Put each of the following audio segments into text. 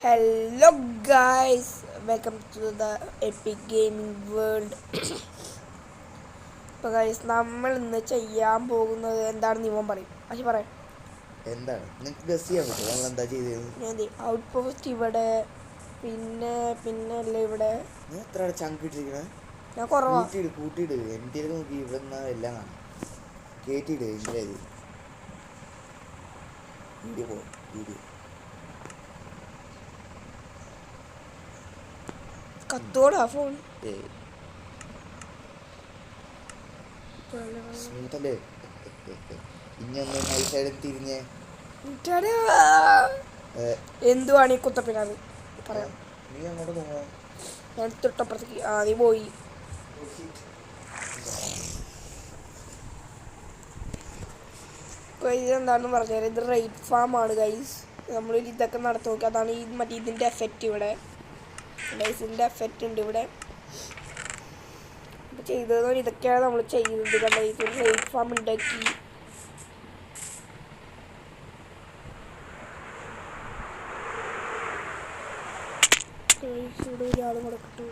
Hello guys, welcome to the Epic Gaming World. അപ്പോൾ guys നമ്മൾ ഇന്ന് ചെയ്യാൻ പോകുന്നത് എന്താണെന്ന് ഇവൻ പറയും. പക്ഷെ പറയാം എന്താണ് നിങ്ങൾക്ക് ഗസ് ചെയ്യാൻ പറ്റുമോ നമ്മൾ എന്താ ചെയ്തത്? ഞാൻ ഔട്ട് പോസ്റ്റ് ഇവിടെ പിന്നെ അല്ല ഇവിടെ നീ എത്ര ചങ്ക് ഇട്ടിരിക്കണേ? ഞാൻ കുറവാ കൂട്ടിയിട് എൻ്റെ നോക്കി ഇവിടെ നിന്നാ എല്ലാം കാണാം. കേട്ടിട് എൻ്റെ വീഡിയോ കത്തോടാ ഫോൺ സ്മൂത്തല്ലേ? ഇനി ഒന്ന് നൈസായിട്ട് തിരിഞ്ഞേ. എന്തുവാണ് ഈ കുത്തപ്പിനാണ് പറയാം. നീ അങ്ങോട്ട് നോക്കാം. ഞാൻ തൊട്ടപ്പുറത്തേക്ക് നീ പോയി. ഇതെന്താണെന്ന് പറഞ്ഞാൽ ഇത് റൈറ്റ് ഫാം ആണ് ഗൈസ്. നമ്മളൊരു ഇതൊക്കെ നടത്തി നോക്കി. അതാണ് ഈ മറ്റേ ഇതിൻ്റെ എഫക്റ്റ് ഇവിടെ ഇതിൻ്റെ എഫക്റ്റ് ഉണ്ട് ഇവിടെ. അപ്പോൾ ചെയ്തത് ഇതൊക്കെയാണ് നമ്മൾ ചെയ്യുന്നത്. കണ്ട ഇത് റൈറ്റ് ഫാം ഉണ്ടാക്കി. ഇവിടെ ഒരാൾ കൊടുക്കട്ടു.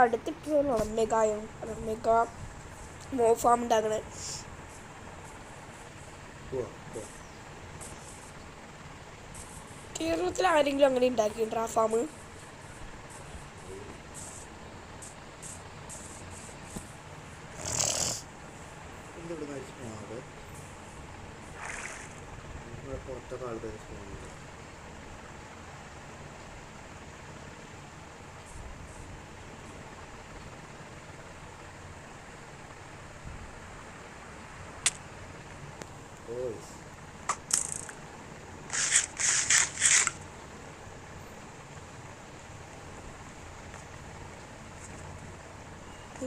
അടുത്തിപ്പോഴാണ് മെഗായും മെഗാ മോ ഫാം ഉണ്ടാക്കണേ. കേരളത്തിൽ ആരെങ്കിലും അങ്ങനെ ഉണ്ടാക്കിയിട്ടുണ്ടോ ആ ഫാം?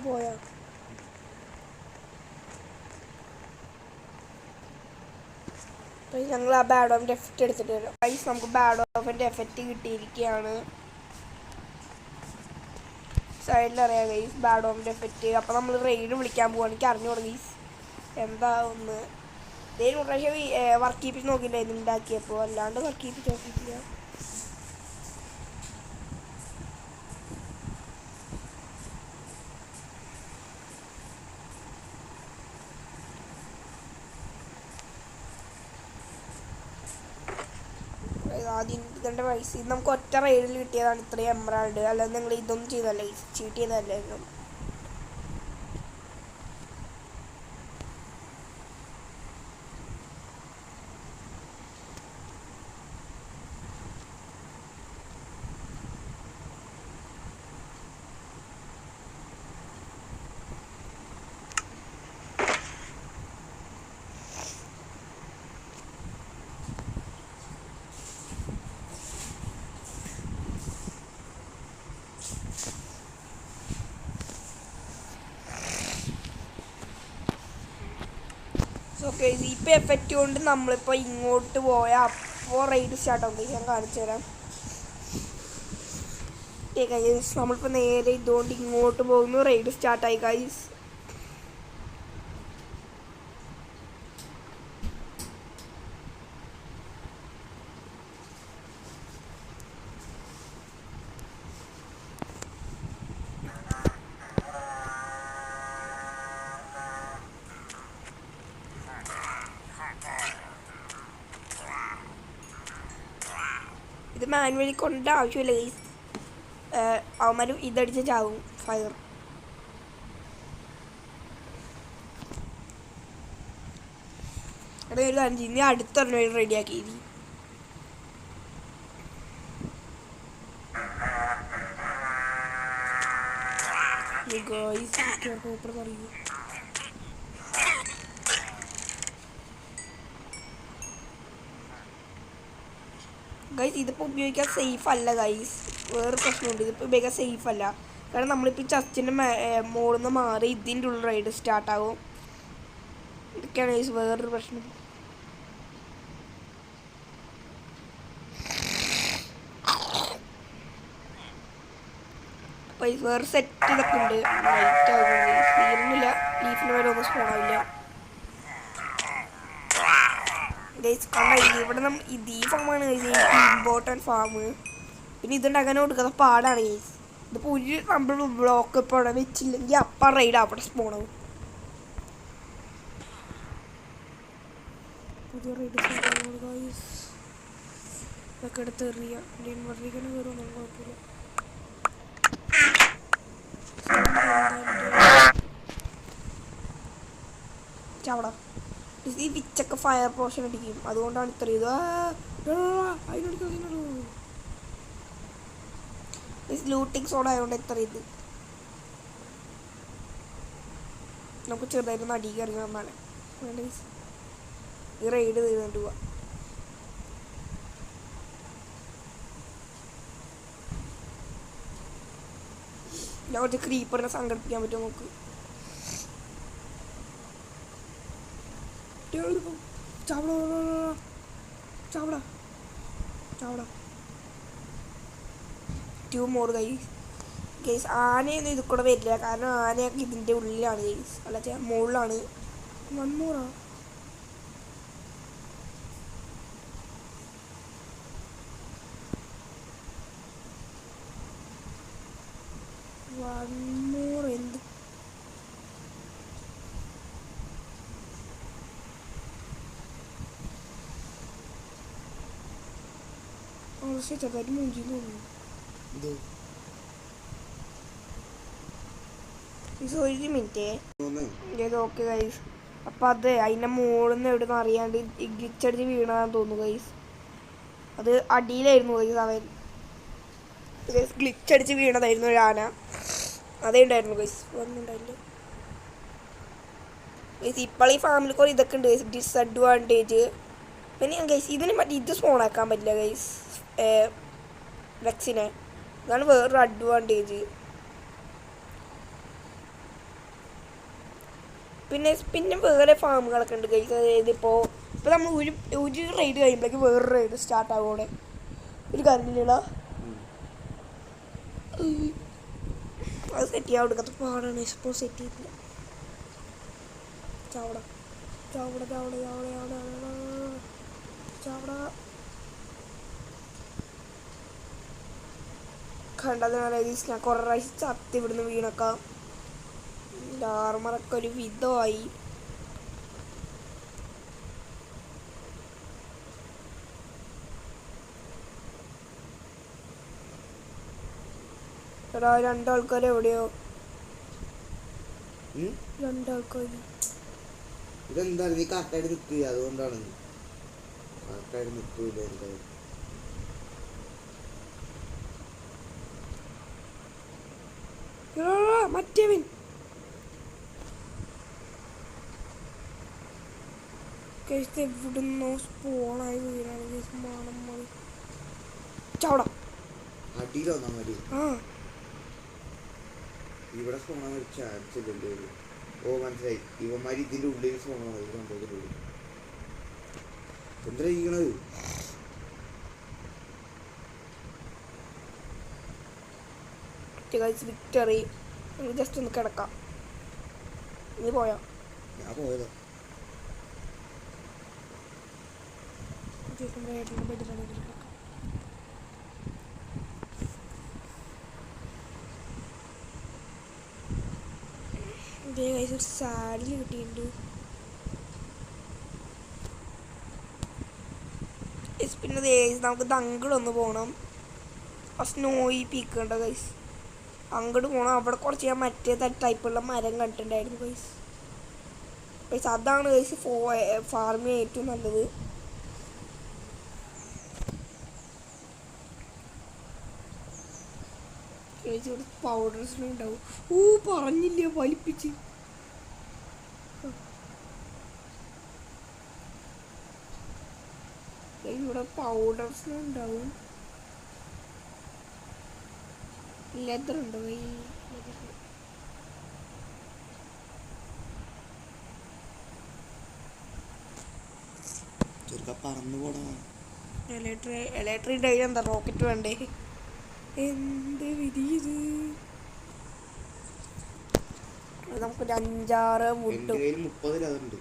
പോയാ ഞങ്ങൾ ആ ബാഡ് ഓഫിൻ്റെ എഫക്റ്റ് എടുത്തിട്ട് വരും. പൈസ നമുക്ക് ബാഡ് ഓഫിൻ്റെ എഫക്റ്റ് കിട്ടിയിരിക്കുകയാണ്. സൈഡിൽ അറിയാം ഗൈസ് ബാഡ് ഓഫിൻ്റെ എഫക്റ്റ്. അപ്പോൾ നമ്മൾ റെയ്ഡ് വിളിക്കാൻ പോവാണ്. എനിക്ക് അറിഞ്ഞോളൂ ഗൈസ് എന്താ ഒന്ന് ഇതേലും പ്രാവശ്യം വർക്ക് ചെയ്യിപ്പിച്ച് നോക്കിയില്ലായിരുന്നു ഉണ്ടാക്കിയപ്പോൾ. അല്ലാണ്ട് വർക്ക് ചെയ്യിപ്പിച്ച് നോക്കിയിട്ടില്ല. ആദ്യം ഇതിൻ്റെ പൈസ ഇത് നമുക്ക് ഒറ്റ റെയ്ഡിൽ കിട്ടിയതാണ് ഇത്രയും എമറാൾഡ്. അല്ലാതെ നിങ്ങൾ ഇതൊന്നും ചെയ്തല്ല, ചീട്ട് ചെയ്തല്ലായിരുന്നു. ഓക്കെ ഇപ്പോൾ എഫക്റ്റ് കൊണ്ട് നമ്മളിപ്പോൾ ഇങ്ങോട്ട് പോയാൽ അപ്പോൾ റൈഡ് സ്റ്റാർട്ട് ആവും. ഞാൻ കാണിച്ചു തരാം. ഗൈസ് നമ്മളിപ്പോൾ നേരെ ഇതുകൊണ്ട് ഇങ്ങോട്ട് പോകുന്നു. റൈഡ് സ്റ്റാർട്ടായി ഗൈസ്. ഇത് മാനുവലി കൊണ്ട് ആവശ്യമില്ല ഗൈസ്. അവന്മാർ ഇതടിച്ച് ചാവും. ഫയർ അവിടെ ഒരു കാര്യം ചെയ്യും. അടുത്തൊരെണ്ണം വഴി റെഡിയാക്കി. പറയൂ ഗൈസ് ഇതിപ്പോൾ ഉപയോഗിക്കാൻ സേഫ് അല്ല ഗൈസ്. വേറെ പ്രശ്നമുണ്ട്. ഇതിപ്പോൾ ഉപയോഗിക്കാൻ സേഫ് അല്ല. കാരണം നമ്മളിപ്പോൾ ചർച്ചിൻ്റെ മുകളിൽ നിന്ന് മാറി ഇതിൻ്റെ ഉള്ളിൽ റൈഡ് സ്റ്റാർട്ടാകും. ഇതൊക്കെയാണ് ഗൈസ് വേറൊരു പ്രശ്നം. ഗൈസ് വേറെ സെറ്റ് ഇതൊക്കെ ഉണ്ട്. ലൈറ്റ് ആകുന്നു തീരുന്നില്ല. ലീഫിന് വരെ ഒന്നും സ്പോൺ ആവില്ല ഗൈസ്. കണ്ട ഇവിടെ ഇത് ഈ ഫാമാണ് ഗൈസ്, ഇമ്പോർട്ടൻറ്റ് ഫാം. പിന്നെ ഇതുണ്ടാക്കാൻ കൊടുക്കുന്ന പാടാണ് ഗൈസ്. ഇതിപ്പോൾ ഒരു നമ്മൾ ബ്ലോക്ക് ഇപ്പോൾ അവിടെ വെച്ചില്ലെങ്കിൽ അപ്പം റൈഡ് അവിടെ സ്പോൺ ആവും. പുതിയ റൈഡ് ഗൈസ് ഇതൊക്കെ എടുത്ത് എറിയാം. ഇൻവെർട്ടറിക്കന്നെ കയറുമൊന്നും കുഴപ്പമില്ല. ചവട ഈ പിച്ചൊക്കെ ഫയർ പോഷൻ അടിക്കും, അതുകൊണ്ടാണ് ഇത്ര ഇത്. ലൂട്ടിങ് സോഡ് ആയതുകൊണ്ട് എത്ര ഇത്. നമുക്ക് ചെറുതായിട്ടൊന്ന് അടിക്ക് ഇറങ്ങി വന്നാണ് ഈ റൈഡ് തീർന്നിട്ട് പോവാ. ഞാൻ കുറച്ച് ക്രീപ്പറിനെ സംഘടിപ്പിക്കാൻ പറ്റുമോ നോക്ക്. ചാവട ചാവട ചാവട 2 more ഗൈസ്. ആനയൊന്നും ഇത് കൂടെ വരില്ല, കാരണം ആനയൊക്കെ ഇതിൻ്റെ ഉള്ളിലാണ് ഗൈസ്, അല്ല മുകളിലാണ്. 1 more. 1 more എന്ത് ചെറുതായിട്ട് മൂഞ്ചി തോന്നുന്നു. ഒരു മിനിറ്റേ ഇത് ഓക്കെ ഗൈസ്. അപ്പം അത് അതിൻ്റെ മുകളിൽ നിന്ന് എവിടെ നിന്ന് അറിയാണ്ട് ഗ്ലിച്ചടിച്ച് വീണാന്ന് തോന്നുന്നു ഗൈസ്. അത് അടിയിലായിരുന്നു ഗൈസ്. അവൻ ഗ്ലിച്ചടിച്ച് വീണതായിരുന്നു ഒരു ആന. അതേ ഉണ്ടായിരുന്നു ഗൈസ്, ഒന്നും ഉണ്ടായില്ല ഗൈസ്. ഇപ്പോൾ ഈ ഫാമിൽ കുറേ ഇതൊക്കെ ഉണ്ട് ഗൈസ്, ഡിസഡ്വാൻറ്റേജ്. പിന്നെ ഗൈസ് ഇതിന് മറ്റേ ഇത് സ്പോണാക്കാൻ പറ്റില്ല ഗൈസ്, റെക്സിനെ. അതാണ് വേറൊരു അഡ്വാൻറ്റേജ്. പിന്നെ വേറെ ഫാമുകളൊക്കെ ഉണ്ട് ഗൈസ്. അതായത് ഇപ്പോൾ നമ്മൾ ഒരു റൈഡ് കഴിയുമ്പോഴേക്ക് വേറൊരു റൈഡ് സ്റ്റാർട്ട് ആവുകയാണ്. ഒരു കാര്യമില്ല, അത് സെറ്റ് ചെയ്യാൻ കൊടുക്കാത്ത പാടാണ്. ഇപ്പോൾ സെറ്റ് ചെയ്തില്ല. ചാവട ചാവട ചാവട ചാവട ചാവട ചാവട കണ്ടതിനാണ് ഗൈസ്. ഞാൻ കുറേ പ്രാവശ്യം ചത്തി ഇവിടുന്ന് വീണക്കാം. ആർമറൊക്കെ ഒരു വിധമായി. എടാ 2 ആൾക്കാർ എവിടെയോ, 2 ആൾക്കാർ. ഇതെന്താണ് നീ കറക്റ്റായിട്ട് നിൽക്കുക, അതുകൊണ്ടാണ് കറക്റ്റായിട്ട് നിൽക്കില്ല. എന്തായാലും മറ്റേവൻ എവിടുന്നോ സ്പോണായി വീണാണ്. ചാവട അടിയിലോ മതി. ആ ഇവിടെ സ്പോണാൻ ഒരു ചാൻസ് ഇല്ലല്ലോ. ഓ മനസ്സിലായി, ഇവന്മാർ ഇതിൻ്റെ ഉള്ളിൽ സ്പോണാണ്. ഇത് സംഭവത്തിനുള്ളിൽ എന്താ ചെയ്യണത്? വിക്ടറി. ജസ്റ്റ് ഒന്ന് കിടക്കാം. നീ പോയോ? ഞാൻ പോയതോ. സാഡിൽ കിട്ടിയിട്ടുണ്ട്. പിന്നെ നമുക്ക് ദങ്കിളൊന്ന് പോകണം. ആ സ്നോയി പീക്ക് ഉണ്ടോ ഗൈസ്, അങ്ങോട്ട് പോകണം. അവിടെ കുറച്ച് ഞാൻ മറ്റേ ടൈപ്പുള്ള മരം കണ്ടിട്ടുണ്ടായിരുന്നു ഗൈസ്. ഗൈസ് അതാണ് ഗൈസ് ഫാർമിന് ഏറ്റവും നല്ലത്. ഇവിടെ പൗഡേഴ്സിനും ഉണ്ടാവും. പറഞ്ഞില്ല വലിപ്പിച്ച്. ഇവിടെ പൗഡേഴ്സിനും ഉണ്ടാവും. ലെതർ ഉണ്ടോ? പറന്നു പോടാ. ഇലക്ട്രിക് എന്താ റോക്കറ്റ് വേണ്ടേ? എന്ത് വിധി ഇത്. നമുക്കൊരു 5-6 എൻ്റെ വുഡും കയ്യിൽ 30 അതുണ്ട്.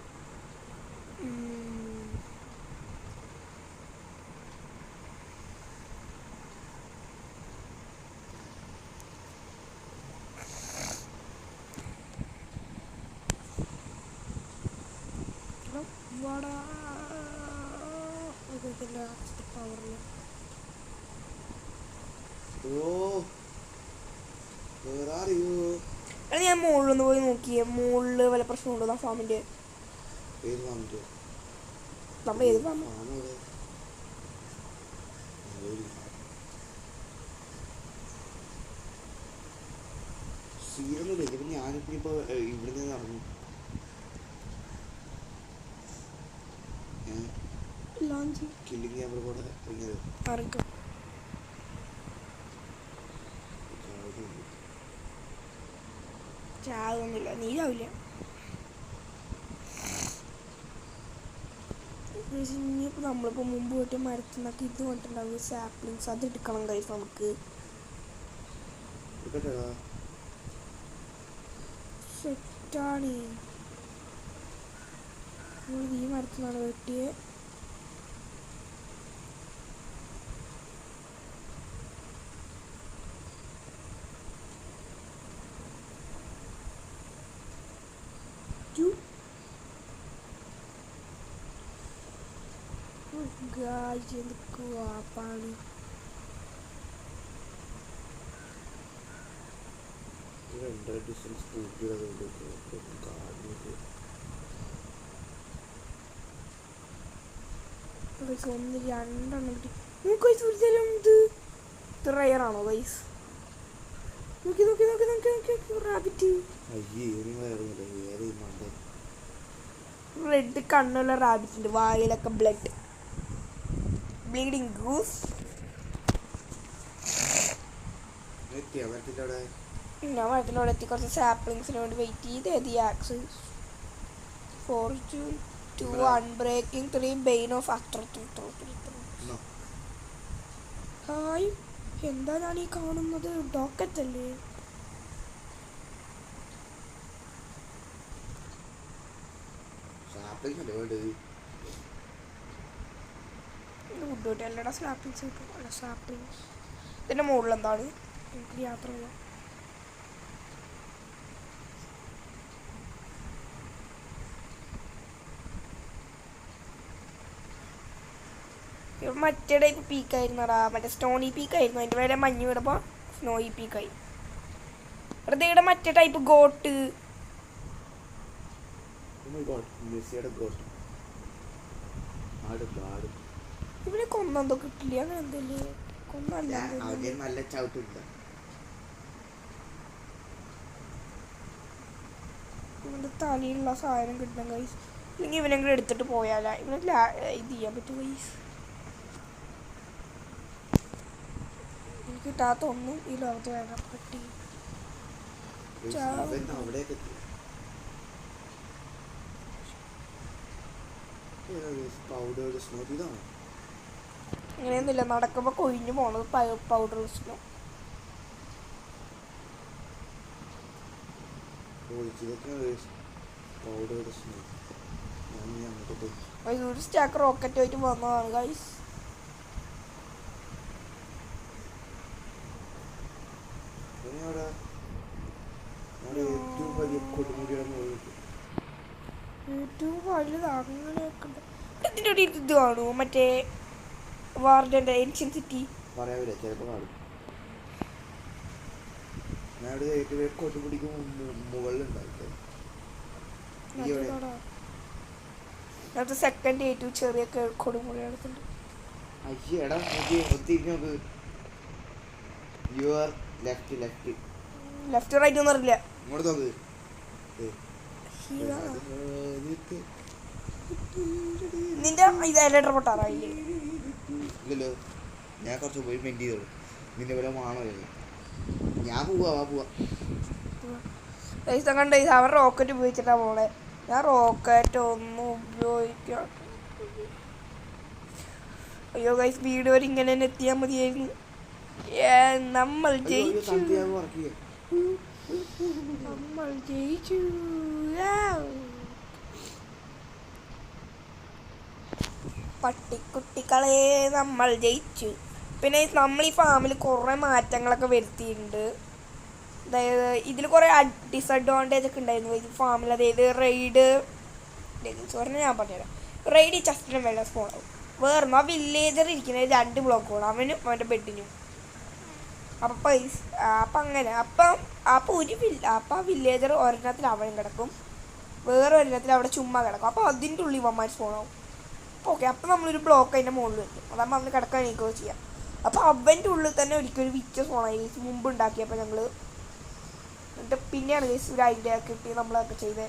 പവറിൽ ഓ where are you? എടാ ഞാൻ മുകളിലൊന്ന് പോയി നോക്കിയേ, മുകളിൽ വല്ല പ്രശ്നമുണ്ടോ ആ ഫാമിൻ്റെ? ഏത് ഫാമിൻ്റെ? നമ്മൾ ഏത് ഫാം? ഫാം എവിടെ? സീരൊന്നുമില്ല. ഇതിപ്പോൾ ഞാനിപ്പോൾ ഇവിടെ നിന്ന് നടന്നു. കില്ലിങ് ക്യാമറ കൂടെ ഇറങ്ങിയത് ചാകൊന്നുമില്ല, നീ ചാവില്ല. ഇനിയിപ്പോൾ നമ്മളിപ്പോൾ മുമ്പ് പോയിട്ട് മരത്തിൽ നിന്നൊക്കെ ഇത് കൊണ്ടിട്ടുണ്ടാവും സാപ്ലിങ്സ്, അത് എടുക്കണം കഴിച്ച് നമുക്ക്. സെറ്റാണ്. ഈ മരത്തിലാണ് വെട്ടിയെ. പാണി ഡിസ്റ്റൻസ് കൂട്ടിയതുകൊണ്ട് ഒന്ന് 2 കിട്ടി. ഇത് റയറാണോ ഗൈസ്? നോക്കി നോക്കി നോക്കി നോക്കി നോക്കി റാബിറ്റ്. റെഡ് കണ്ണുള്ള റാബിറ്റ് ഉണ്ട്, വായിലൊക്കെ ബ്ലഡ്. Bleeding goose. ഞാൻ മരത്തിനോട് എത്തി കുറച്ച് സാപ്ലിങ്സിന് വേണ്ടി വെയിറ്റ് ചെയ്ത് എത്തി. ആക്സ് 4 2 അൺബ്രേക്കിംഗ് 3 ബെയിൻ ഓഫ് അത്ര. ഹായ്, എന്താ ഞാൻ ഈ കാണുന്നത്? ഡോക്കറ്റ് അല്ലേ? വുഡ് അല്ലടാ സാപ്ലിങ്സ് കിട്ടും. അല്ല സാപ്ലിങ്സ്. ഇതിൻ്റെ മുകളിൽ എന്താണ്? എനിക്ക് യാത്ര ചെയ്യാം. മറ്റേ ടൈപ്പ് പീക്കായിരുന്നടാ, മറ്റേ സ്റ്റോണി പീക്കായിരുന്നു. അതിൻ്റെ മേലെ മഞ്ഞ് വീടപ്പോൾ സ്നോയി പീക്കായി. ഇവിടെ മറ്റേ ടൈപ്പ് ഗോട്ട്. ഇവിടെ കൊന്നെന്തോ കിട്ടില്ല, അങ്ങനെ എന്തല്ലേ കൊന്നല്ല. നല്ല ചവിട്ടില്ല. ഇവൻ്റെ തലയിലുള്ള സാധനം കിട്ടണം ഗൈസ്, ഇല്ലെങ്കിൽ ഇവനെങ്കിലും എടുത്തിട്ട് പോയാലാ ഇവനെ ഇത് ചെയ്യാൻ പറ്റും ഗൈസ്. എനിക്ക് കിട്ടാത്ത ഒന്നും ഈ ലോകത്ത് വേണം. പട്ടി അങ്ങനെയൊന്നുമില്ല, നടക്കുമ്പോൾ കൊഴിഞ്ഞു പോണത് പൗഡർ സ്നോ. ഒരു സ്റ്റാക്ക് റോക്കറ്റ് ആയിട്ട് വന്നതാണ് ഗൈസ്. ഏറ്റവും വലുത് അങ്ങനെയൊക്കെ ഉണ്ട്. ഇതിൻ്റെ ഒരു ഇത് കാണുമോ മറ്റേ വാർഡൻ്റെ ഏൻഷ്യൻ സിറ്റി? പറയാവില്ല, ചിലപ്പോൾ കാണും. സെക്കൻഡ് ഏറ്റവും ചെറിയ കൊടുമുടി അടുത്തുണ്ട്. ലെഫ്റ്റ് റൈറ്റ് ഒന്നും അറിയില്ല. നിന്റെ ഇത് എലക്ട്ര പൊട്ടാറായില്ലേ? ഇല്ലല്ലോ, ഞാൻ കുറച്ച് പോയി മെന്റ് ചെയ്തോളൂ. നിന്റെ പോലെ മാണോ? ഞാൻ പോവാ. കണ്ട അവൻ റോക്കറ്റ് ഉപയോഗിച്ചിട്ടാ പോണേ. ഞാൻ റോക്കറ്റ് ഒന്നും ഉപയോഗിക്കാം. അയ്യോ ഗൈസ്, വീട് വരെ ഇങ്ങനെ തന്നെ എത്തിയാൽ മതിയായിരുന്നു. നമ്മൾ ജയിച്ചു. നമ്മൾ ജയിച്ചു. പട്ടിക്കുട്ടികളെ നമ്മൾ ജയിച്ചു. പിന്നെ നമ്മൾ ഈ ഫാമിൽ കുറേ മാറ്റങ്ങളൊക്കെ വരുത്തിയിട്ടുണ്ട്. അതായത് ഇതിൽ കുറേ ഡിസഡ്വാൻറ്റേജ് ഒക്കെ ഉണ്ടായിരുന്നു ഈ ഫാമിൽ. അതായത് റെയ്ഡ് പറഞ്ഞാൽ ഞാൻ പറഞ്ഞുതരാം. റെയ്ഡ് ഈ ചസ്റ്റിനും വെള്ളം സ്പോണാവും. വേറൊന്നും ആ വില്ലേജർ ഇരിക്കുന്നത് 2 ബ്ലോക്കുകളും അവനും അവൻ്റെ ബെഡിനും. അപ്പം അങ്ങനെ അപ്പം ആ വില്ലേജർ ഒരെണ്ണത്തിൽ അവനും കിടക്കും, വേറെ ഒരെണ്ണത്തിൽ അവിടെ ചുമ്മാ കിടക്കും. അപ്പോൾ അതിൻ്റെ ഉള്ളിൽ ഇവന്മാർ സ്പോണാവും. ഓക്കെ, അപ്പം നമ്മളൊരു ബ്ലോക്ക് അതിൻ്റെ മുകളിൽ വെക്കും. അതാകുമ്പോൾ അവന് കിടക്കാൻ എനിക്കോ ചെയ്യാം. അപ്പോൾ അവൻ്റെ ഉള്ളിൽ തന്നെ ഒരിക്കലും വിച്ച സ്പോണായി മുമ്പ് ഉണ്ടാക്കിയപ്പോൾ ഞങ്ങൾ. എന്നിട്ട് പിന്നെയാണ് ഒരു ഐഡിയ കിട്ടി നമ്മളതൊക്കെ ചെയ്തത്.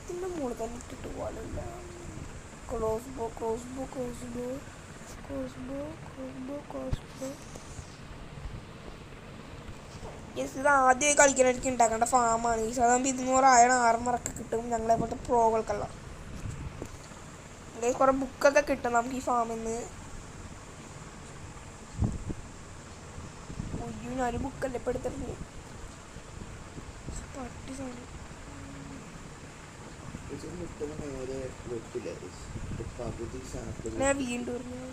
ഇതിൻ്റെ മുകളിൽ തന്നെ ഇട്ടിട്ട് പോകാനില്ല. ക്രോസ്ബോ. ഇത് ആദ്യമായി കളിക്കാനായിരിക്കും ഉണ്ടാക്കേണ്ട ഫാമാണ്. ഈ അതാകുമ്പോൾ 200 ആയിരം ആർമറൊക്കെ കിട്ടും ഞങ്ങളെ പോലത്തെ പ്രോകൾക്കുള്ള. കുറേ ബുക്കൊക്കെ കിട്ടും നമുക്ക് ഈ ഫാമിൽ നിന്ന്. അയ്യോ, ഞാനൊരു ബുക്കല്ലേ ഇപ്പോൾ എടുത്തിട്ട് പട്ടി സാധനം. ഞാൻ വീണ്ടും 2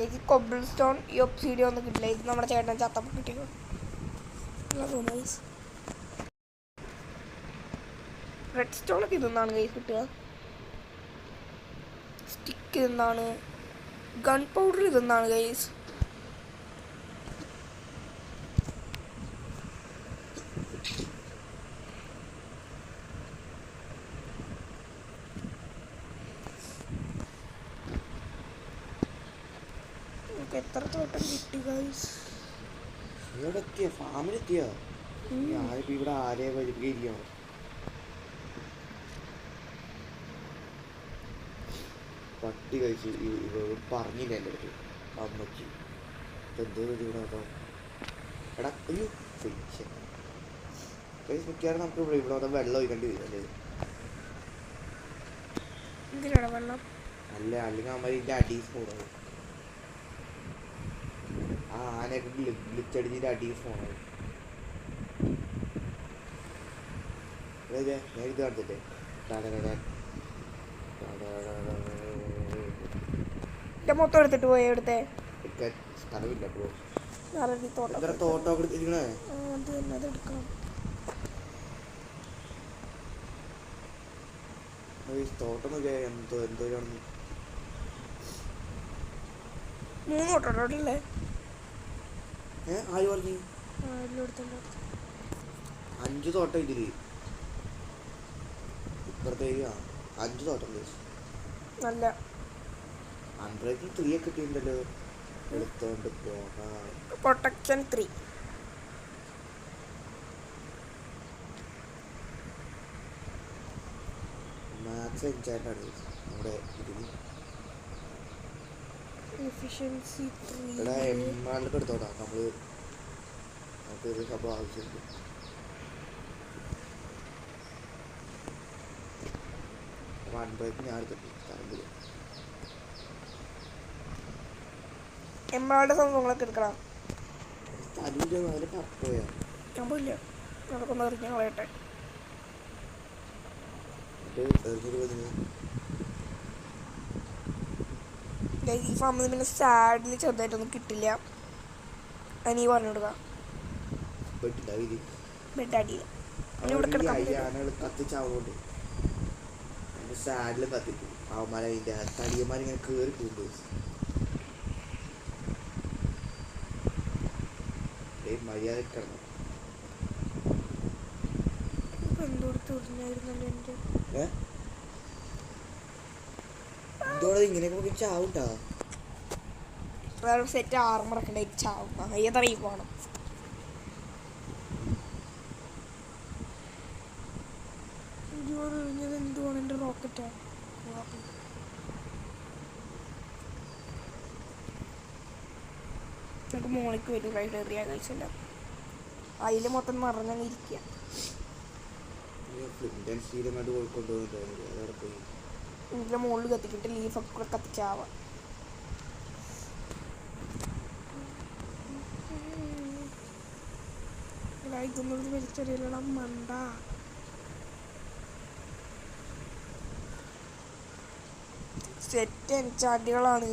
എനിക്ക് കൊബിൾ സ്റ്റോൺ ഈ ഒബ്സിഡിയം ഒന്നും കിട്ടില്ല. ഇത് നമ്മുടെ ചേട്ടൻ ചത്തപ്പോൾ കിട്ടിയോ. റെഡ് സ്റ്റോണൊക്കെ ഇതെന്നാണ് കൈ കിട്ടുക. സ്റ്റിക്ക് ഇതെന്നാണ്. ഗൺ പൗഡർ ഇതെന്നാണ് ഗൈസ്. എത്ര തോട്ടം കിട്ടി ഗൈസ്. ഫാമിലെത്തിയോ? ഞാനിപ്പോ ഇവിടെ ആരെയെ വരികയാണ്. പട്ടി കഴിച്ച് പറഞ്ഞില്ല എൻ്റെ അടുത്ത് അമ്മയ്ക്ക്. എന്തോ ഇവിടെ എടാ അയ്യോ മിക്കവാറും നമുക്ക് ഇവിടെ വന്നാൽ വെള്ളം ഒഴിക്കേണ്ടി വരും അല്ലേ? വെള്ളം അല്ല, അല്ലെങ്കിൽ അമ്മ ഇതിൻ്റെ അടീസ് പോകണം. ആ ആനയൊക്കെ ഗ്ലിച്ചടിച്ചിട്ട് അടീസ് പോകണം. ഞാൻ ഇത് കാണിച്ചില്ലേ? മൊത്തം എടുത്തിട്ട് പോയി. എടുത്തേ സ്ഥലമില്ല ബ്രോ. തോട്ടം എന്തോ 3 തോട്ടല്ലേ? ആര് പറഞ്ഞു? 5 തോട്ടം ഇതില്. ഇപ്പുറത്തേക്ക് 5 തോട്ടം നല്ല അൺബ്രേക്കിൽ 3 ഒക്കെ കിട്ടിയിട്ടുണ്ടല്ലോ. എടുത്തോണ്ട് പോകാം. പ്രൊട്ടക്ഷൻ 3 മാക്സ് എൻചാൻറ്റാണ് നമ്മുടെ ഇതിന്. എഫിഷ്യൻസി 3 ഇവിടെ എമ്മാളിലൊക്കെ എടുത്തോട്ടാ. നമുക്ക് ഒരു സംഭവം ആവശ്യമുണ്ട്. അപ്പോൾ അൺബ്രേക്ക് ഞാൻ എടുത്തിട്ടുണ്ട് സ്ഥലത്തിൽ. എമ്മയുടെ സംഭവങ്ങളൊക്കെ എടുക്കണം. സ്ഥലമില്ല, അതിൽ കപ്പയാ സംഭവമില്ല. നടക്കുന്ന എറിഞ്ഞ കളയട്ടെ. ഈ ഫാമിൽ പിന്നെ സാഡിൽ ചെറുതായിട്ടൊന്നും കിട്ടില്ല. അതിനീ പറഞ്ഞു കൊടുക്കാം. ബെഡ് അടിയില്ല. ഇവിടെ കത്തിച്ചാവുകൊണ്ട് സാഡിൽ കത്തിക്കും. അവന്മാരെ അതിൻ്റെ തടിയന്മാരിങ്ങനെ കയറി പോകും. മര്യാദ കിടന്നു. എന്തോടെ ഇങ്ങനെയൊക്കെ ചാവൂട്ടാ. സെറ്റ് ആർമറൊക്കെ ഉണ്ടായിട്ട് ചാവും. ഏതറിയും പോകണം. കഴിഞ്ഞത് എന്തുവാണ് എൻ്റെ റോക്കറ്റാ നമുക്ക് മോളിക്ക് വരും റൈഡ് എറിയാൻ കഴിച്ചില്ല അതിൽ മൊത്തം നിറഞ്ഞങ്ങ് ഇരിക്കുക ഇതിൻ്റെ മുകളിൽ കത്തിക്കിട്ട് ലീഫൊക്കെ കൂടെ കത്തിച്ചാവാം ഇതൊന്നും വലിച്ചെറിയലടാ മണ്ട സെറ്റ് എൻചാണ്ടികളാണ്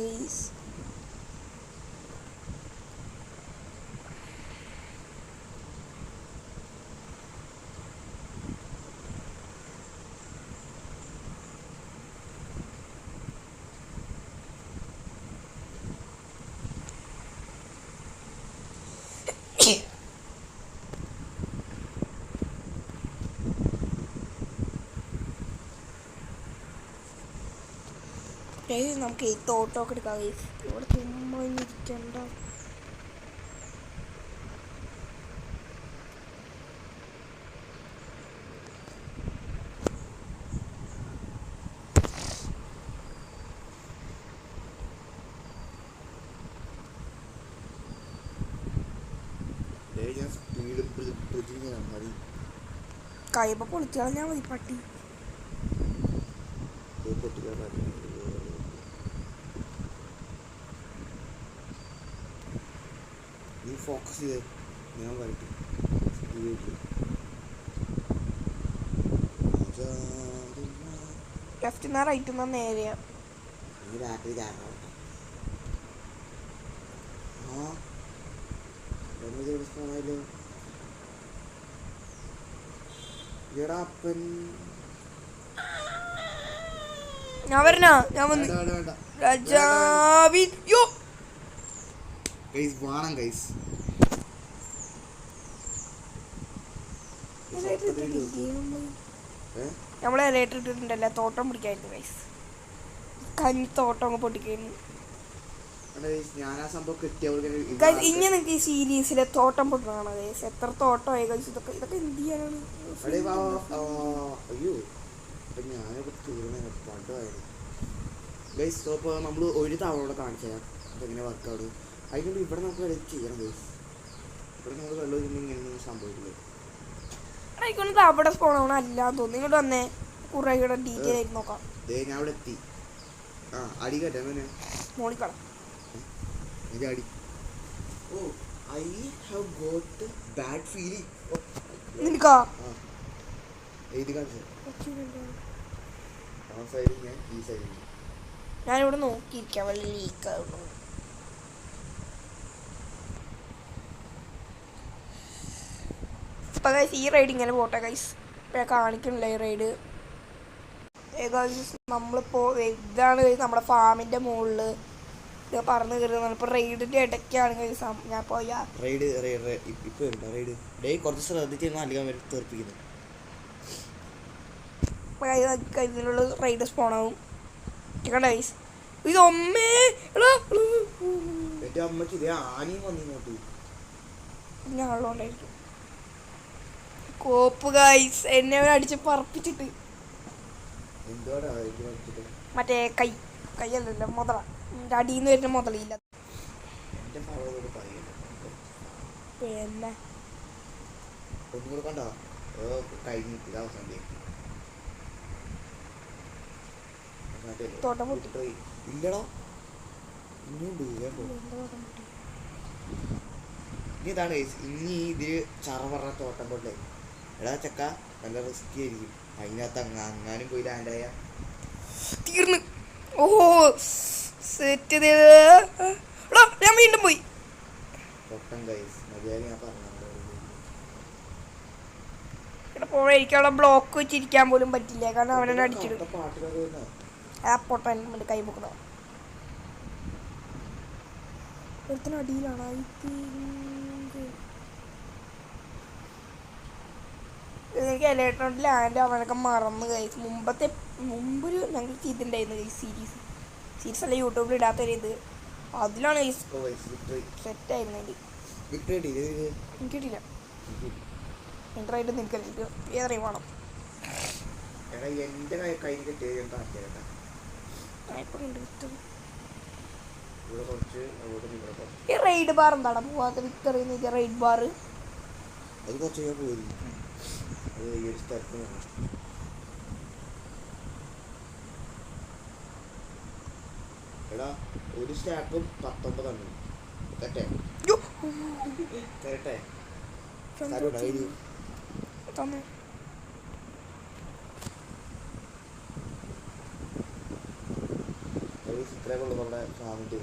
ഗൈസ് നമുക്ക് ഈ തോട്ടമൊക്കെ എടുക്കാം ഇവിടെ ചുമ്മാ ഇരിക്കണ്ട കൈപ്പ പൊളിച്ചു കളഞ്ഞാൽ മതി പട്ടി നീ ഫോക്കസ് ചെയ്തേ ഞാൻ വരട്ടെ ലെഫ്റ്റ് നിന്നാ റൈറ്റ് നിന്നാ നേരെയാ നീ രാത്രി കാരണം സ്പോണായല്ലോ എടാ അപ്പൻ ഞാൻ വരണോ ഞാൻ വന്നു വേണ്ട രാജാവി യോ ഗൈസ് വേണം ഗൈസ് നമ്മളെ ഇലക്ട്രിക് ഇട്ടിട്ടുണ്ടല്ലേ തോട്ടം പിടിക്കായിരുന്നു ഗൈസ് കഞ്ഞി തോട്ടം അങ്ങ് പൊട്ടിക്കായിരുന്നു ഞാൻ ആ സംഭവം കിട്ടിയവർക്ക് ഇനി നിങ്ങൾക്ക് ഈ സീരീസിലെ തോട്ടം പൊട്ടണോ ഗൈസ് എത്ര തോട്ടമായി ഗൈസ് ഇതൊക്കെ എന്ത് ചെയ്യാനാണ് അയ്യോ അപ്പം ഞാനിപ്പോൾ തീർന്നു പണ്ടായിരുന്നു ഗൈസ് അപ്പോൾ നമ്മൾ ഒരു തവണ കാണിച്ചു തരാം അപ്പോൾ എങ്ങനെ വർക്കൗട്ട് അതിനുകൊണ്ട് ഇവിടെ നമുക്ക് വെള്ളം ചെയ്യണം ഗൈസ് ഇവിടെ നമ്മൾ വെള്ളം ഇങ്ങനെയൊന്നും സംഭവിക്കില്ല ആയിക്കോട്ടെ അവിടെ സ്പോണാവണം അല്ലാന്ന് തോന്നുന്നു ഇങ്ങോട്ട് വന്നേ കുറേ കൂടെ ഡീറ്റെയിൽ ആയിട്ട് നോക്കാം ഞാൻ അവിടെ എത്തി ആ അടി കേട്ടെ മോളിക്കള അടി oh I have got bad feeling നിനക്കാ എഴുതി കാണിച്ചു ആ സൈഡിൽ ഞാൻ ഈ സൈഡിൽ ഞാനിവിടെ നോക്കിയിരിക്കാം വല്ല ലീക്കാവുന്നു ഇപ്പം ഗൈസ് ഈ റൈഡ് ഇങ്ങനെ പോട്ടെ ഗൈസ് ഇപ്പം കാണിക്കണില്ല ഈ റൈഡ് നമ്മളിപ്പോൾ ഇതാണ് നമ്മുടെ ഫാമിൻ്റെ മുകളിൽ ഇത് പറന്ന് കയറുന്നത് ഇപ്പോൾ റൈഡിൻ്റെ ഇടയ്ക്കാണ് ഗൈസ് ഞാൻ പോയ റൈഡ് ഇപ്പോൾ ഉണ്ട് റൈഡ് ഡേ കുറച്ച് ശ്രദ്ധിച്ചിരുന്നാൽ അധികം വരെ തീർപ്പിക്കുന്നത് ഇതിനുള്ള റൈഡ് സ്പോണാവും കേട്ടോ ഗൈസ് ഇത് ഒമ്മേ എൻ്റെ അമ്മക്ക് ഇതേ ആനയും വന്നിങ്ങോട്ട് ഞാനുള്ളതുകൊണ്ടായിരിക്കും കോപ്പ് ഗൈസ് എന്നെ അടിച്ച് പറപ്പിച്ചിട്ട് മറ്റേ കൈയല്ലല്ലോ മുതല അടിയിൽ നിന്ന് വരുന്ന മുതലില്ല പിന്നെ ഒന്നുകൂടെ കണ്ടോ കഴിഞ്ഞ അവസാനം തോട്ടം പൊട്ടി ഇല്ലടോ ഇനിയുണ്ട് ഇനി ഇതാണ് ഇനി ഇതിൽ ചറ പറഞ്ഞ തോട്ടം പൊട്ടേ എടാ ചക്ക നല്ല റിസ്കി ആയിരിക്കും അതിനകത്ത് അങ്ങാനും പോയി ലാൻഡായ തീർന്ന് ഓ സെറ്റ് ഞാൻ വീണ്ടും പോയി പൊട്ടം ഗൈസ് മര്യാദ ഞാൻ പറഞ്ഞു ഇവിടെ പോയിരിക്കാനുള്ള ബ്ലോക്ക് വെച്ചിരിക്കാൻ പോലും പറ്റില്ല കാരണം അവനെ അടിച്ചിടും ആ പൊട്ടൻ എൻ്റെ കൈ പൊക്കണം ഒരുത്തിന് അടിയിലാണ് എനിക്ക് ഇലക്ട്രോണിക് ലാൻഡ് അവനൊക്കെ മറന്ന് കഴിച്ചു മുമ്പൊരു ഞങ്ങൾക്ക് ഇതുണ്ടായിരുന്നു ഈ സീരീസ് അല്ല യൂട്യൂബിൽ ഇടാത്തൊരു അതിലാണ് ഈ സെറ്റായിരുന്നു എൻ്റെ എനിക്ക് കിട്ടില്ല എൻ്ററായിട്ട് നിൽക്കല്ല ഏതറിയും വേണം എടാ എൻ്റെ കയ്യിൽ കിട്ടിയത് ഞാൻ കാണിച്ചേട്ടാ. ഇവിടെ കുറച്ച് അങ്ങോട്ട് ഇവിടെ കുറച്ച്. ഈ റൈഡ് ബാർ എന്താണ് പോവാത്ത വിക്ടറി റൈഡ് ബാർ? അത് കുറച്ച് ഞാൻ പോയി. അത് ഈ ഒരു സ്ഥലത്ത് വേണം. എടാ ഒരു സ്റ്റാക്കും 19 തരട്ടെ തരട്ടെ ഡയറി ഇത്രയൊക്കെ ഉള്ളു നമ്മുടെ ഫാമിൻ്റെ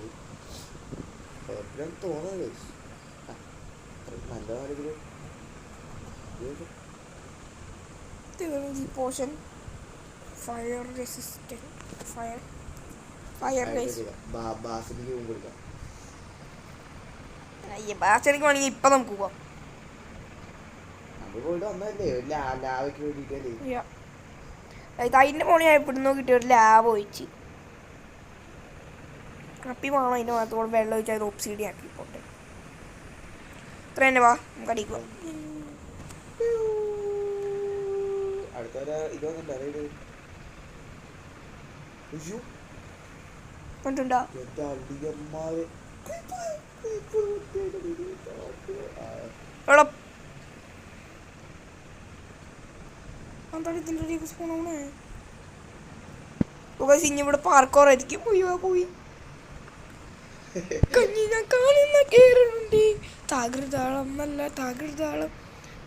തോന്നുന്നത് നല്ല കാര്യത്തില് പോഷൻ ഫയർ റെസിസ്റ്റന്റ് ഫയർ ബാസിലേക്ക് മുമ്പ് കൊടുക്കാം. ബാസിലേക്ക് വേണമെങ്കിൽ ഇപ്പൊ നമുക്ക് പോവാം. നമ്മൾ പോയിട്ട് വന്നല്ലേ ലാവയ്ക്ക് വേണ്ടിയിട്ടല്ലേ. അതിന്റെ മോളിൽ എവിടുന്നോ കിട്ടിയ ഒരു ലാവ് ഒഴിച്ച് കപ്പി വേണം. അതിൻ്റെ ഭാഗത്തോടെ വെള്ളം ഒഴിച്ച് അത് ഒപ്സീഡി ആക്കി പോട്ടെ. ഇത്ര തന്നെ വാ നമുക്ക് അടിക്കുക. കണ്ടുണ്ടാ എന്താണ് ഇതിൻ്റെ ഒരു സ്പൂണാണ് ഇവിടെ പാർക്കോറായിരിക്കും. പോയി കഞ്ഞി ഞാൻ കാണുന്ന കേറുന്നുണ്ട്. താകൃതാളം നല്ല താകൃതാളം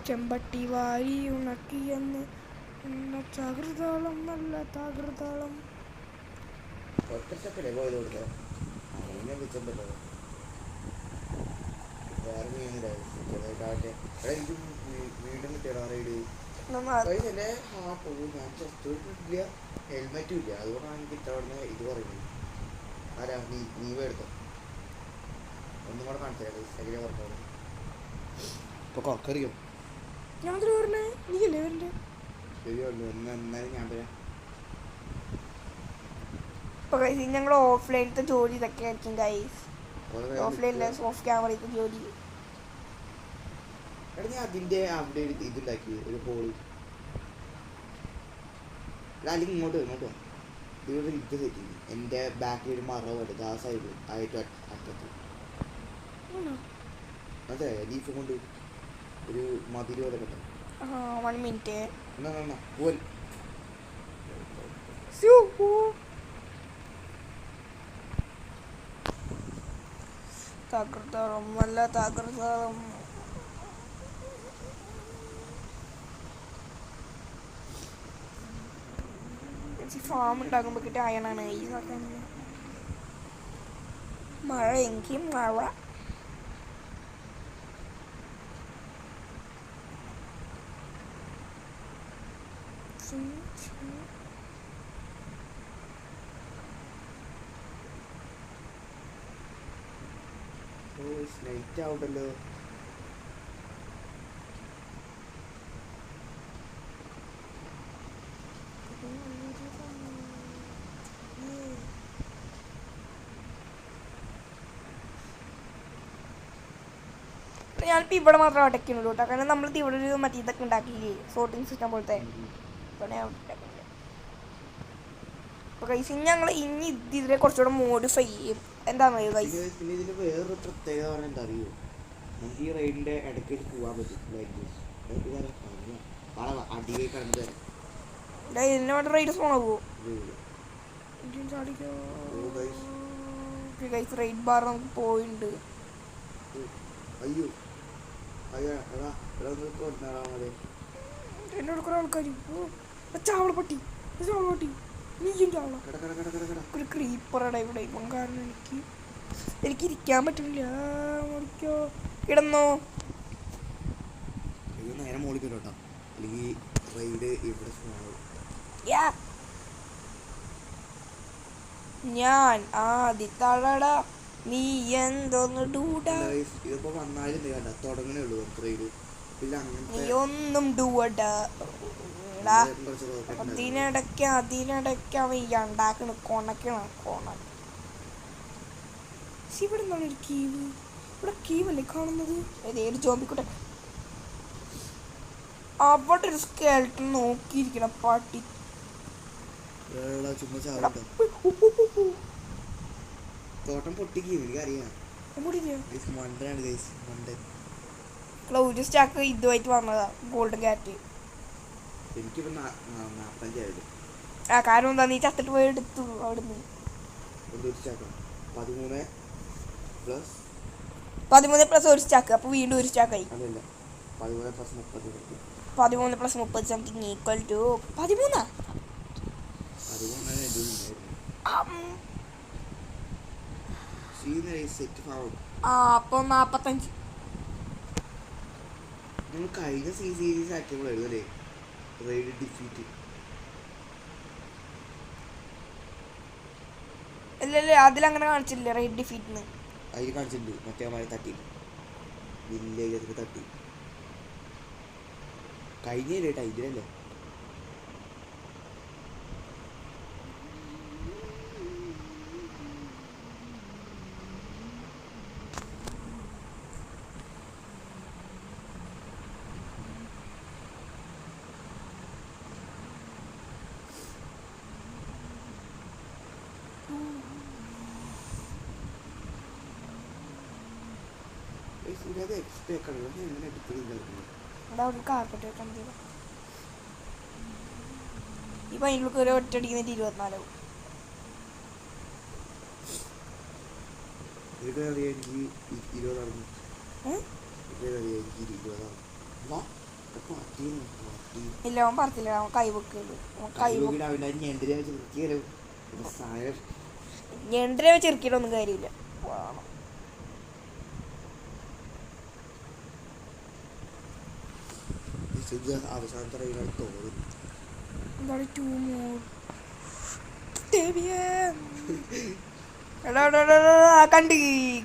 ചെമ്പട്ടി വാരി ഉണക്കിയെന്ന് താകൃതാളം നല്ല താകൃതാളം. ഹെൽമെറ്റും ഇല്ല, അതുകൊണ്ടാണ് എനിക്ക് ഇത്തവണ ഇത് പറയുന്നത്. ആരാ നീ എടുത്തോ? ഒന്നും കൂടെ കാണിച്ചു ഇപ്പൊ കൊക്കറിയോ? ഞാൻ പറഞ്ഞേ നീയല്ലേ വരണ്ടേ? ശരിയല്ലോ, എന്നാലും ഞാൻ പറയാം. ഞങ്ങൾ ഓഫ്ലൈനത്തെ ജോലി ഇതൊക്കെ ആയിരിക്കും ഗൈസ്. ഓഫ്ലൈനിലെ ഓഫ് ക്യാമറത്തെ ജോലി. എടാ ഞാൻ അതിന്റെ അവിടെ ഇതുണ്ടാക്കി ഒരു ഹോള്. അല്ലെങ്കിൽ ഇങ്ങോട്ട് വാ, ഇവിടെ ഇത് സെറ്റ്. എൻ്റെ ബാക്കിൽ ഒരു മറ പോലെ ആ സൈഡ് ആയിട്ട് അറ്റത്ത് അതെ ലീഫ് കൊണ്ട് ഒരു മതില് പോലെ കിട്ടും. 1 മിനിറ്റ് താകൃതാളം നല്ല താകൃതാളം. ഫാം ഉണ്ടാക്കുമ്പോ കിട്ടിയ അയണാണ് ഈ സാധനം. മഴ എങ്കിൽ മഴ. നൈറ്റ് ആവുണ്ടല്ലോ. ഞാനിപ്പോൾ ഇവിടെ മാത്രം അടയ്ക്കുന്നുള്ളൂ കേട്ടോ. കാരണം നമ്മളിത് ഇവിടെ ഒരു മറ്റേ ഇതൊക്കെ ഉണ്ടാക്കിയില്ലേ, സോർട്ടിങ് സിസ്റ്റം പോലത്തെ. ഞങ്ങൾ ഇനി ഇതിനെ കുറച്ചുകൂടെ മോഡിഫൈ ചെയ്യും. എന്താണെന്നറിയോ ഗൈസ്? പിന്നെ ഇതിന് വേറൊരു പ്രത്യേകത പറഞ്ഞാൽ എന്താ അറിയോ? നമുക്ക് ഈ റൈഡിന്റെ ഇടയ്ക്ക് പോകാൻ പറ്റും. അടിവേ കണ്ടു തരാം. ഇതിന്റെ വേണ്ട റൈഡ് പോണോ? റൈഡ് ബാർ നമുക്ക് പോയിട്ടുണ്ട്. അയ്യോ എന്നോട് കുറെ ആൾക്കാർ ചാവളപ്പട്ടി നീയും ചാവള ഒരു ക്രീപ്പറാണ് ഇവിടെ. ഇപ്പം കാരണം എനിക്ക് ഇരിക്കാൻ പറ്റില്ല. കിടന്നോ നേരെ മോളിൽ കേട്ടോ, അല്ലെങ്കിൽ റൈഡ് ഇവിടെ ഞാൻ ആദ്യത്തളടാ നീ എന്തോന്ന് ഡൂടാ. ഇതിപ്പോ വന്നാലും കേട്ടാ തുടങ്ങണേ ഉള്ളൂ റൈഡ്. നീ ഒന്നും ഡൂടാ. അതിനിടയ്ക്ക് അവൻ ഉണ്ടാക്കണ കൊണക്കണ. ഇവിടെ നിന്നാണ് ഒരു കീവ്. ഇവിടെ കീവല്ലേ കാണുന്നത്? ഏതൊരു ജോമ്പിക്കോട്ടെ. അവിടെ ഒരു സ്കെൽട്ടൺ നോക്കിയിരിക്കണം പട്ടി എടാ ചുമ്മാ ചാവട്ടോ. തോട്ടം പൊട്ടിക്ക് എനിക്കറിയാം. മണ്ടനാണ് ഗൈസ്, മണ്ടൻ. ക്ലൗഡ് സ്റ്റാക്ക് ഇതുമായിട്ട് വന്നതാ ഗോൾഡൻ ക്യാറ്റ്. എനിക്കിപ്പോ 45 ആയത്. ആ കാരണം എന്താ, നീ ചത്തിട്ട് പോയി എടുത്തു അവിടുന്ന്. എന്തൊരു സ്റ്റാക്കാണ്? 13 പ്ലസ് 13 പ്ലസ് ഒരു സ്റ്റാക്ക്, അപ്പൊ വീണ്ടും ഒരു സ്റ്റാക്കായി. അതല്ല 13 plus 30. 13 plus 30 something equal to 13. അപ്പൊ 45. നമ്മൾ കഴിഞ്ഞ സീരീസ് ആക്കിയപ്പോഴായിരുന്നു അല്ലേ റെയ്ഡ് ഡിഫീറ്റ്? അല്ലല്ലേ, അതിലങ്ങനെ കാണിച്ചില്ലേ റെയ്ഡ് ഡിഫീറ്റിന്? അതിൽ കാണിച്ചിട്ടുണ്ട്. മറ്റേ അമ്മ തട്ടി വില്ലേജ് തട്ടി കഴിഞ്ഞല്ലേ ടൈറ്റിലല്ലേ? ഇപ്പൊ അതിനുള്ളിൽ ഒരു ഒറ്റടിക്കുന്നിട്ട് 24 ആവും. ഇല്ല, അവൻ പറഞ്ഞില്ല, അവൻ കൈവെക്കുള്ളൂ. ഞണ്ടിനെ വെച്ച് ഇറക്കിയിട്ടൊന്നും കാര്യമില്ല. അവസാനത്തെ റെയിലാണ് തോന്നുന്നത്. എന്താണ് 2 more?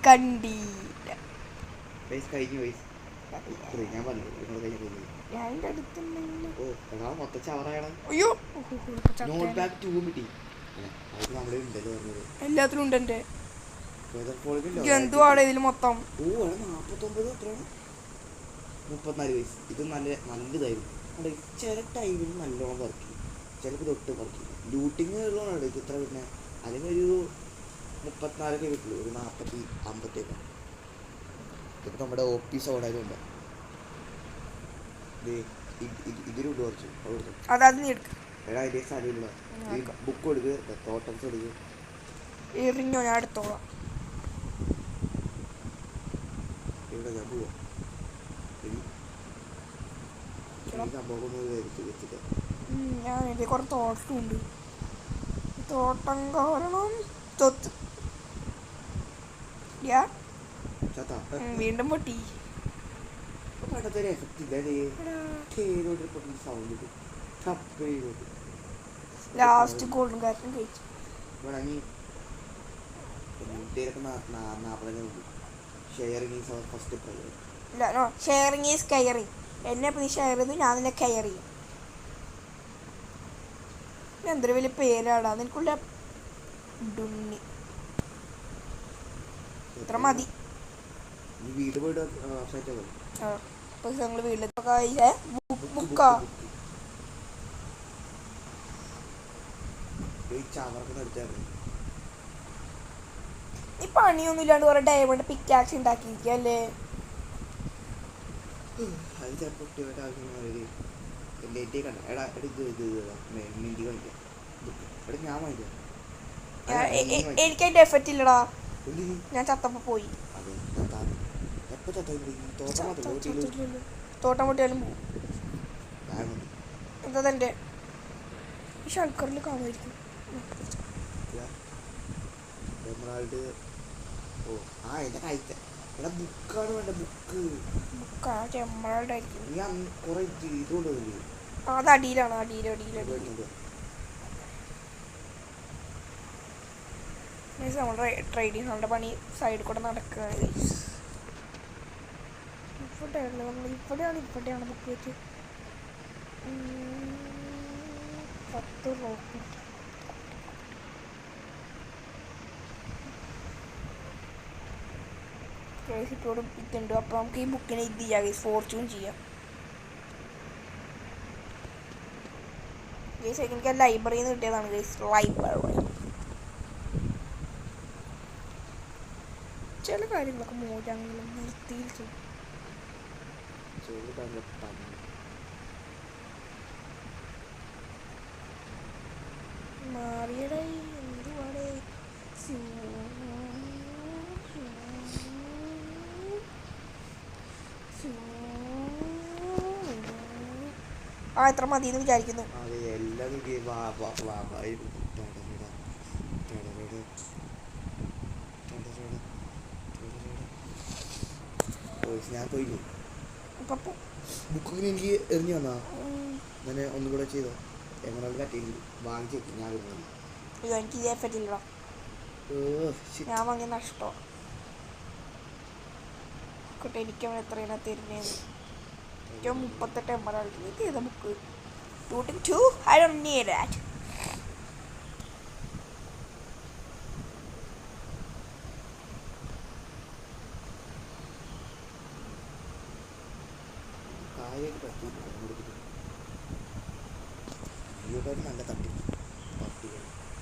കണ്ടില്ല. ഞാൻ പറഞ്ഞു മൊത്തം ചവറാണ്. അയ്യോ, എല്ലാത്തിലും ഉണ്ട് എന്റെ എന്തുവാണ് ഇതില് മൊത്തം. 49 എത്രയാണ്? 34 വയസ്സ്. ഇത് നല്ലതായിരുന്നു. ചില ടൈമിൽ നല്ലോണം വർക്ക് ചെയ്യും, ചിലപ്പോൾ തൊട്ട് വർക്ക് ചെയ്യും. ലൂട്ടിങ് ഉള്ളതാണ് ഇത് ഇത്ര പിന്നെ. അല്ലെങ്കിൽ ഒരു 34 കിട്ടുള്ളൂ, ഒരു 40 50. ഇപ്പം നമ്മുടെ ഓഫീസ് ഓടായതുകൊണ്ട് ഇതിലുണ്ട് കുറച്ച് അതായത് നീ എടുക്ക. എടാ ഇതേ സ്ഥലമില്ല. ഈ ബുക്ക് കൊടുക്കുക, തോട്ടംസ് കൊടുക്കുക. എറിഞ്ഞോ, ഞാൻ എടുത്തോളാം. ഇവിടെ ഞാൻ പോവാം. ഞാൻ ഇതിൽ കുറേ തോട്ടമുണ്ട്. തോട്ടം കാരണം തൊത്ത് വീണ്ടും പൊട്ടി. ലാസ്റ്റ് ഗോൾഡൻ കാറ്റും കഴിച്ചു. Sharing is caring. എന്നെ നീ ഷെയർ ചെയ്തു, ഞാൻ നിന്നെ കെയർ ചെയ്യും. എന്തൊരു വലിയ പേരാടാ നിനക്കുള്ള ഡുണ്ണി. ഇത്ര മതി. ഞങ്ങൾ വീട്ടിലെ ബുക്കാ. നീ പണിയൊന്നും ഇല്ലാണ്ട് കുറെ ഡയമണ്ട് പിക്കാക്സ് ഉണ്ടാക്കിയിരിക്കല്ലേ? എനിക്കതിന്റെ എഫക്റ്റ് ഇല്ലടാ, ഞാൻ ചത്തപ്പോ പോയി. തോട്ടം പൊട്ടിയാലും പോകും. എന്താ തന്റെ ഈ ഷൾക്കറിൽ കാണുമായിരിക്കും. അത് അടിയിലാണ്, നമ്മുടെ ട്രേഡിങ് നമ്മുടെ പണി സൈഡിൽ കൂടെ നടക്കുകയാണ്. ഇവിടെയാണ് ബുക്ക് വെച്ച് 10 റോക്കറ്റ്. ക്രേസിറ്റോട് ഇതുണ്ട്. അപ്പോൾ നമുക്ക് ഈ ബുക്കിനെ ഇത് ചെയ്യാം, ഫോർച്യൂൺ ചെയ്യാം. ഗൈസ് എനിക്ക് ലൈബ്രറിയിൽ നിന്ന് കിട്ടിയതാണ് ഗൈസ്. ലൈബ്രറി ചില കാര്യങ്ങളൊക്കെ മോശങ്ങളും നിർത്തിയിൽ ചെയ്യും. മാറിയടേ എന്തുവാടേ ആ എത്ര മതി എന്ന് വിചാരിക്കുന്നു. ഞാൻ പോയില്ലേ ബുക്കിന് എനിക്ക് എറിഞ്ഞു വന്നാ ഞാൻ ഒന്നും കൂടെ ചെയ്തോ എങ്ങനെ കട്ടി വാങ്ങിച്ചു ഞാൻ എനിക്ക് ഇതേ പറ്റില്ലടാ. ഞാൻ വാങ്ങിയ നഷ്ടോ ആയിക്കോട്ടെ. എനിക്കവൻ എത്രയാണ് തരുന്നതെന്ന്. എനിക്ക് 38 എമ്മറാണ്. ഇത് ഏതാ book? Shooting 2? I don't need that. നല്ല തട്ടി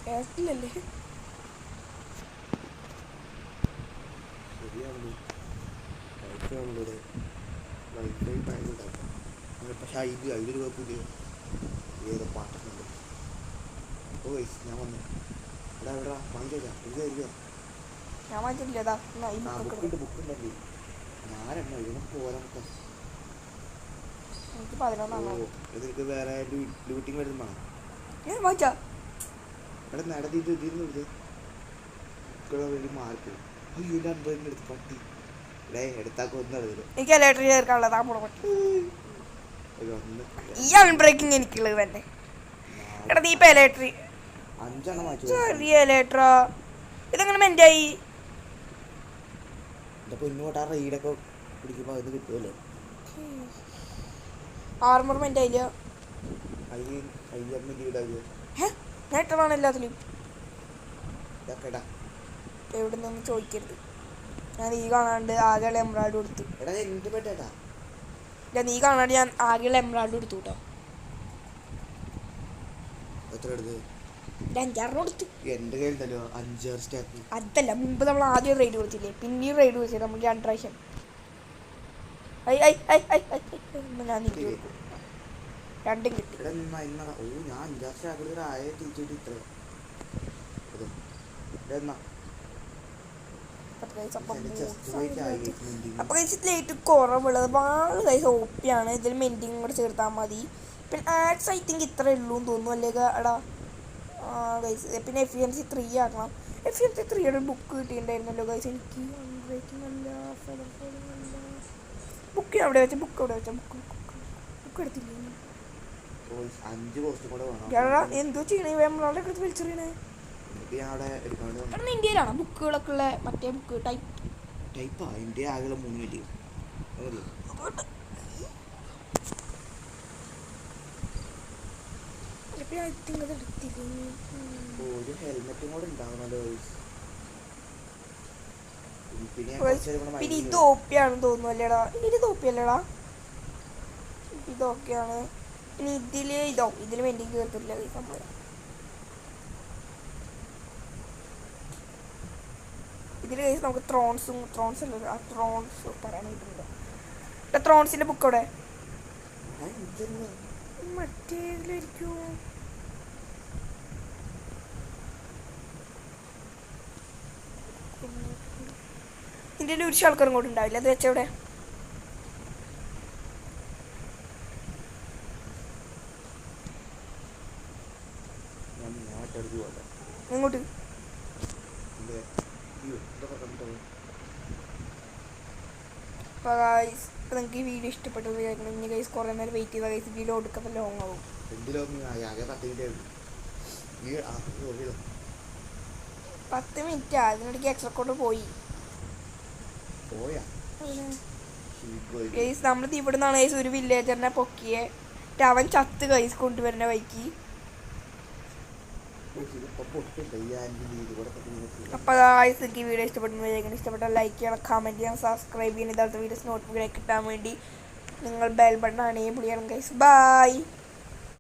കേട്ടില്ലല്ലേ? ശരിയാണല്ലോ വൈഫൈ വൈഫൈ ടൈമുണ്ടാക്കാം. പക്ഷെ അതിലൊരു കുഴപ്പമില്ല. ഏതോ പാട്ടുന്നുണ്ട്. ഓ ഞാൻ വന്നു. എടാ എവിടാ വാങ്ങിച്ചാ ഇരിക്കുക. ഞാൻ വാങ്ങിച്ചിട്ടില്ലതാ. ബുക്കുണ്ടല്ലേ ഞാനെണ്ണ ഇതിനും പോരാ. എനിക്ക് 11 ഇതിലേക്ക് വേറെ ലൂട്ടിങ് വരുന്ന ഞാൻ വാങ്ങിച്ചാ ഇവിടെ നടത്തിയിട്ട് ഇതിരുന്ന് വിടുത് വേണ്ടി മാർക്ക്. അയ്യോ ഞാൻ എടുത്ത് പട്ടി എടുത്താക്ക് ഒന്നും അറിയില്ല. എനിക്ക് ഇലക്ട്രിക് ചേർക്കാനുള്ളതാ പട്ടി. ഈ അൺബ്രേക്കിംഗ് എനിക്കുള്ളത് തന്നെ. എടാ നീ ഇപ്പൊ ഇലക്ട്രിക് 5 മാറ്റി ചെറിയ ഇലക്ട്രാ ഇതെങ്ങനെ മെന്റായി? ഇതൊക്കെ ഇങ്ങോട്ട് ആ റൈഡൊക്കെ പിടിക്കുമ്പോൾ അത് കിട്ടുമല്ലോ. ആർമർ മെന്റായില്ല. ഞാൻ ഇട്ടതാണ് എല്ലാത്തിലും. എവിടെ നിന്ന് ചോദിക്കരുത്. ഞാൻ നീ കാണാണ്ട് ആകെയുള്ള എംബ്രായ്ഡ് കൊടുത്തു. നീ കാണാണ്ട് ഞാൻ ആകെയുള്ള എംബ്രായ്ഡ് കൊടുത്തു കേട്ടോ. 5-6 കൊടുത്തു. അതല്ല മുമ്പ് നമ്മൾ ആദ്യം റൈഡ് കൊടുത്തില്ലേ, പിന്നെയും റൈഡ് കൊടുത്തില്ല നമ്മൾ 2 പ്രാവശ്യം. ഞാൻ നീക്കി കൊടുക്കും. 2 കിട്ടി. അപ്പൊ ലൈറ്റ് കുറവുള്ളത് വളരെ കൈസ് ഓപ്പിയാണ്. ഇതിൽ മെൻറ്റിങ് കൂടെ ചേർത്താൽ മതി. പിന്നെ ആക്സ് ഐ തിങ്ക് ഇത്രേ ഉള്ളൂ എന്ന് തോന്നുന്നു അല്ലേ എടാ ഗൈസ്. പിന്നെ എഫിഷ്യൻസി 3 ആക്കണം. എഫിഷ്യൻസി 3യുടെ ബുക്ക് കിട്ടിയിട്ടുണ്ടായിരുന്നല്ലോ ഗൈസ് എനിക്ക്. അൺബ്രേക്കിംഗ് അല്ല, ബുക്ക് അവിടെ വെച്ച ബുക്ക് എടുത്തില്ലേ? എന്തോ ചെയ്യണേ നമ്മളെ അടുത്ത് വിളിച്ചറിയണേ. ഇന്ത്യയിലാണ് ബുക്കുകളൊക്കെ ഉള്ള മറ്റേ ബുക്ക് ടൈപ്പ് ഇന്ത്യ ആകെയുള്ള 3 മില്യൺ. ഒരു ഹെൽമെറ്റും കൂടെ ഉണ്ടാവണല്ലോ. പിന്നെ ഇത് ഓപ്പിയാണെന്ന് തോന്നുന്നു അല്ലേടാ? ഇത് ഓപ്പിയല്ലേടാ? ഇതൊക്കെയാണ്. പിന്നെ ഇതില് വേണ്ടി കേട്ടില്ല സംഭവം. ഇതില് നമുക്ക് ത്രോൺസ് അല്ല ത്രോൺസ് പറയാനായിട്ടുണ്ട്. ത്രോൺസിന്റെ ബുക്ക് അവിടെ മറ്റേതിലായിരിക്കും. ഇന്ത്യയിൽ ഒരു ആൾക്കാരും കൂടെ ഉണ്ടാവില്ല. അത് വെച്ചവിടെ ഇങ്ങോട്ട് നിങ്ങൾക്ക് ഈ വീഡിയോ ഇഷ്ടപ്പെട്ടത് ഇനി ഗൈസ് കുറേ നേരം വെയിറ്റ് ചെയ്താൽ ഗൈസ് വീഡിയോ എടുക്കാൻ ലോങ് ആവും. 10 മിനിറ്റ് അതിനിടയ്ക്ക് എക്സ്ട്രാ കോഡ് പോയി ഗൈസ്. നമ്മൾ ഇവിടെ നിന്നാണ് ഗൈസ് ഒരു വില്ലേജറിനെ പൊക്കിയെ. അവൻ ചത്ത് ഗൈസ് കൊണ്ടുവരുന്ന വൈക്ക്. അപ്പോൾ നിങ്ങൾക്ക് ഈ വീഡിയോ ഇഷ്ടപ്പെട്ടാൽ ലൈക്ക് ചെയ്യണം, കമൻറ്റ് ചെയ്യണം, സബ്സ്ക്രൈബ് ചെയ്യണം. ഇതടുത്ത വീഡിയോസ് നോട്ടിഫിക്കേഷൻ കിട്ടാൻ വേണ്ടി നിങ്ങൾ ബെൽ ബട്ടൺ എനേബിൾ ചെയ്യണം ഗൈസ്. ബൈ.